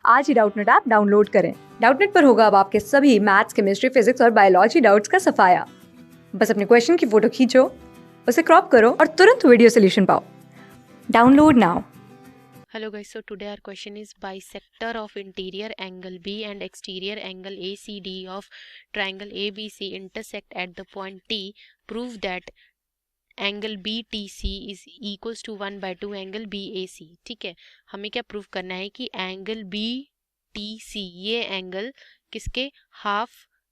आज ही Doubtnut app download करें। Doubtnut पर होगा अब आपके सभी मैथ्स, केमिस्ट्री, फिजिक्स और बायोलॉजी डाउट्स का सफाया। बस अपने क्वेश्चन की फोटो खींचो, उसे क्रॉप करो और तुरंत वीडियो सोल्यूशन पाओ। Download now. Hello guys, so today our question is bisector of interior angle B and exterior angle ACD of triangle ABC intersect at the point T. Prove that angle BTC is equals to 1/2 angle BAC। ठीक है, हमें क्या prove करना है कि angle BTC ये angle किसके half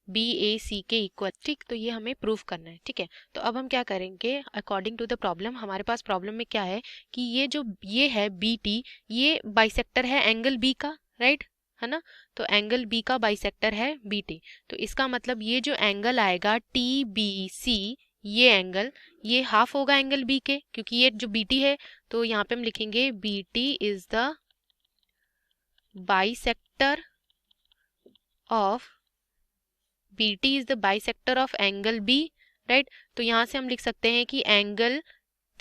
BAC के इक्वल। ठीक, तो ये हमें प्रूव करना है। ठीक है, तो अब हम क्या करेंगे, अकॉर्डिंग टू द प्रॉब्लम, हमारे पास प्रॉब्लम में क्या है कि ये है BT, ये बाइसेक्टर है एंगल B का, राइट है ना। तो एंगल B का बाइसेक्टर है BT, तो इसका मतलब ये जो एंगल आएगा TBC, ये एंगल ये हाफ होगा एंगल B के, क्योंकि ये जो BT है तो यहाँ पे हम लिखेंगे BT is the bisector of BT is the bisector of angle B, right. तो यहाँ से हम लिख सकते हैं कि angle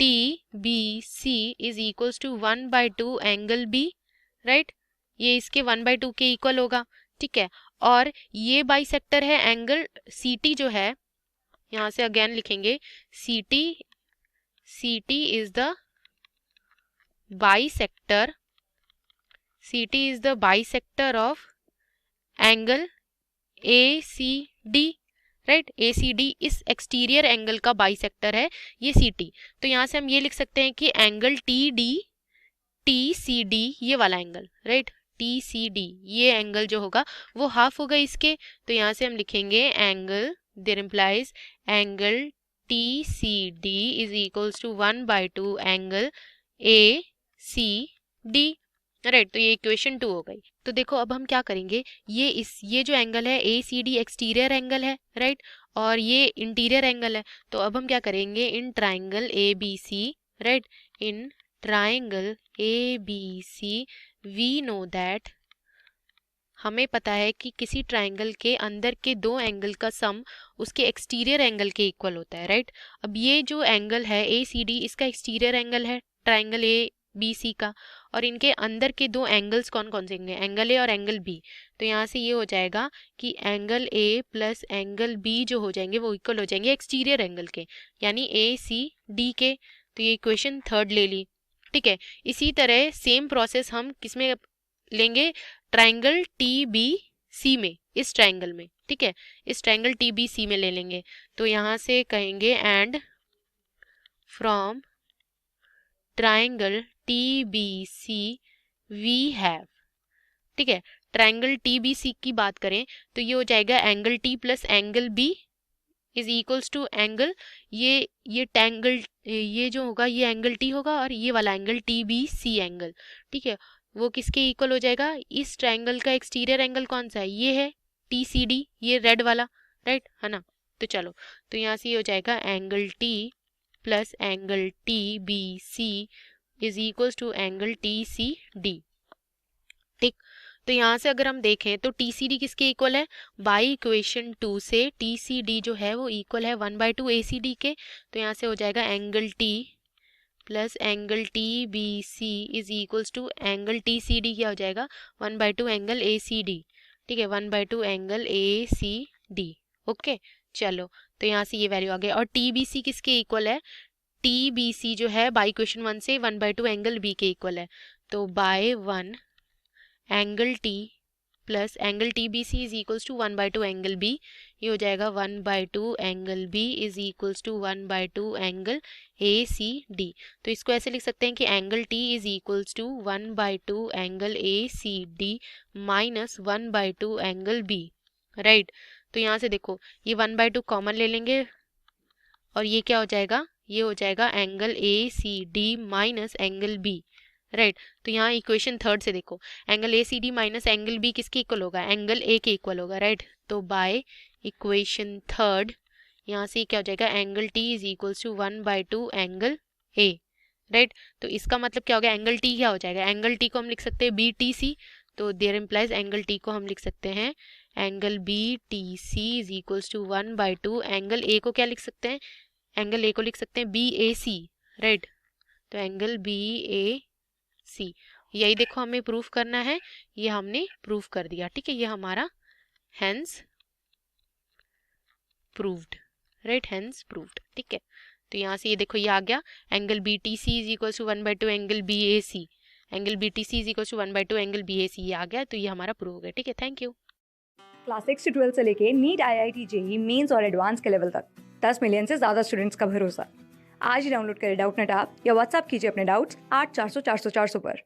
TBC is equals to 1/2 angle B, right. ये इसके 1/2 के इक्वल होगा। ठीक है, और ये बाइसेक्टर है एंगल CT जो है, यहाँ से अगेन लिखेंगे CT is the bisector, CT is the bisector of angle ACD, right. ACD इस एक्सटीरियर एंगल का बाइसेक्टर है ये CT। तो यहाँ से हम ये लिख सकते हैं कि एंगल TCD ये वाला एंगल, राइट, TCD ये एंगल जो होगा वो हाफ होगा इसके। तो यहाँ से हम लिखेंगे angle, there implies angle TCD is equals to 1/2 angle ACD, right. तो ये इक्वेशन 2 हो गई। तो देखो अब हम क्या करेंगे, ये जो एंगल है ACD एक्सटीरियर एंगल है, राइट, और ये इंटीरियर एंगल है। तो अब हम क्या करेंगे, in triangle ABC, right, in triangle ABC we know that, हमें पता है कि किसी ट्राइंगल के अंदर के दो एंगल का सम उसके एक्सटीरियर एंगल के इक्वल होता है, राइट। अब ये जो एंगल है ACD इसका एक्सटीरियर एंगल है ट्राइंगल ABC का, और इनके अंदर के दो एंगल्स कौन कौन से होंगे, एंगल A और एंगल B। तो यहाँ से ये हो जाएगा कि angle A plus angle B जो हो जाएंगे वो इक्वल हो जाएंगे एक्सटीरियर एंगल के, यानी ACD के। तो ये इक्वेशन 3 ले ली। ठीक है, इसी तरह सेम प्रोसेस हम किसमें लेंगे, ट्राइंगल TBC में, इस ट्राइंगल में। ठीक है, इस ट्राइंगल TBC में ले लेंगे। तो यहाँ से कहेंगे and from triangle TBC we have, ठीक है, ट्राइंगल TBC की बात करें तो ये हो जाएगा angle T plus angle B is equals to angle, ये टैंगल, ये जो होगा ये एंगल T होगा और ये वाला एंगल TBC एंगल, ठीक है, वो किसके इक्वल हो जाएगा, इस ट्राइंगल का एक्सटीरियर एंगल कौन सा है, ये है TCD, ये रेड वाला, राइट है ना। तो चलो, तो यहाँ से ये हो जाएगा angle T plus angle TBC is equals to angle TCD। ठीक, तो यहाँ से अगर हम देखें तो TCD किसके इक्वल है, बाई इक्वेशन 2 से TCD जो है वो इक्वल है 1/2 ACD के। तो यहाँ से हो जाएगा angle T plus angle TBC is equals to angle TCD क्या हो जाएगा, 1/2 एंगल ACD। ठीक है, 1/2 एंगल ACD। ओके, चलो, तो यहाँ से ये वैल्यू आ गई। और TBC किसके इक्वल है, TBC जो है बाई इक्वेशन 1 से 1/2 एंगल B के इक्वल है। तो by 1 angle T plus angle TBC is equals to 1/2 angle B, ये हो जाएगा 1/2 angle B is equals to 1/2 angle ACD। तो इसको ऐसे लिख सकते हैं कि angle T is equals to 1/2 angle ACD minus 1/2 angle B, right. तो यहाँ से देखो ये 1/2 कॉमन ले लेंगे और ये क्या हो जाएगा, ये हो जाएगा angle ACD minus angle B, right. तो यहाँ इक्वेशन 3 से देखो angle ACD minus angle B किसके इक्वल होगा, एंगल A के इक्वल होगा, राइट। तो बाय इक्वेशन 3 यहाँ से क्या हो जाएगा, angle T is equals to 1/2 angle A, right. तो इसका मतलब क्या हो गया, एंगल T क्या हो जाएगा, एंगल T को हम लिख सकते हैं BTC। तो देयर इम्प्लाइज एंगल T को हम लिख सकते हैं angle BTC is equals to 1/2 angle A को क्या लिख सकते हैं, एंगल A को लिख सकते हैं BAC, राइट। तो एंगल BAC, यही देखो हमें प्रूफ करना है, ये हमने प्रूफ कर दिया, ठीक है, ये हमारा hence proved, right, hence proved, ठीक है। तो यहाँ से ये देखो ये आ गया, angle B T C is equal to 1/2 angle B A C, angle B T C is equal to 1/2 angle B A C, ये आ गया, तो ये हमारा प्रूव हो गया, ठीक है। Thank you. क्लास 6 से 12 से लेके नीट, IIT, जेई मेंस और एडवांस के लेवल तक 10 मिलियन से ज़्यादा स्टूडेंट्स का भरोसा। आज ही डाउनलोड करें डाउटनेट ऐप या व्हाट्सएप कीजिए अपने डाउट्स 8400 400 400 पर।